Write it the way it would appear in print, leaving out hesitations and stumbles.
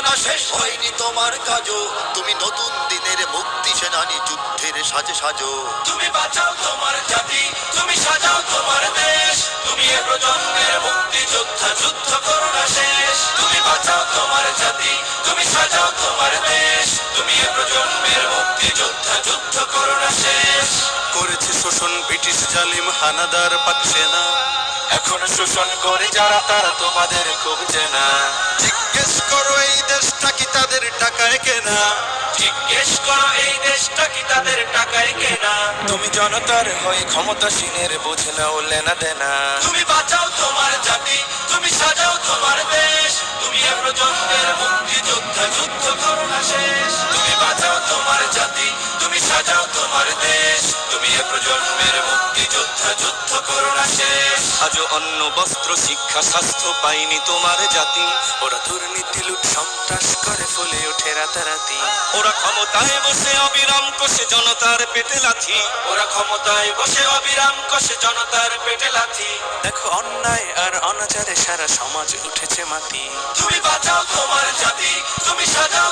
Corona শেষ হয়নি তোমার কাজও, তুমি নতুন দিনের মুক্তি সেনানী যুদ্ধের সাজে সাজো। তুমি বাঁচাও তোমার জাতি, তুমি সাজাও তোমার দেশ, তুমি এ প্রজন্মের মুক্তি যোদ্ধা, যুদ্ধ করোনা শেষ। তুমি বাঁচাও তোমার জাতি, তুমি সাজাও তোমার দেশ, তুমি এ প্রজন্মের মুক্তি যোদ্ধা, যুদ্ধ করোনা শেষ। করেছে শোষণ ব্রিটিশ জালিম হানাদার পাক সেনা, এখন শোষণ করে যারা তারা তোমাদের খুব চেনা। জিজ্ঞেস করো এই দেশটা কি তাদের টাকায় কেনা, জিজ্ঞেস করো এই দেশটা কি তাদের টাকায় কেনা। তুমি জনতার হয়ে ক্ষমতাসীনের বুঝে নাও লেনা দেনা। তুমি বাঁচাও তোমার জাতি, তুমি সাজাও তোমার দেশ, তুমি এ প্রজন্মের মুক্তি যোদ্ধা, যুদ্ধ করোনা শেষ। তুমি বাঁচাও তোমার জাতি, তুমি সাজাও তোমার দেশ, তুমি এ প্রজন্মের মুক্তি যোদ্ধা, যুদ্ধ করোনা শেষ। আজও অন্ন বস্ত্র শিক্ষা স্বাস্থ্য পাইনি তোমার জাতি, ওরা দুর্নীতি লুট সন্ত্রাস করে ফুলে ওঠে রাতারাতি। ওরা ক্ষমতায় বসে অবিরাম কষে জনতার পেটে লাথি, ওরা ক্ষমতায় বসে অবিরাম কষে জনতার পেটে লাথি। দেখো অন্যায় আর অনাচারে সারা সমাজ উঠেছে মাটি। তুমি বাঁচাও তোমার জাতি, তুমি সাজাও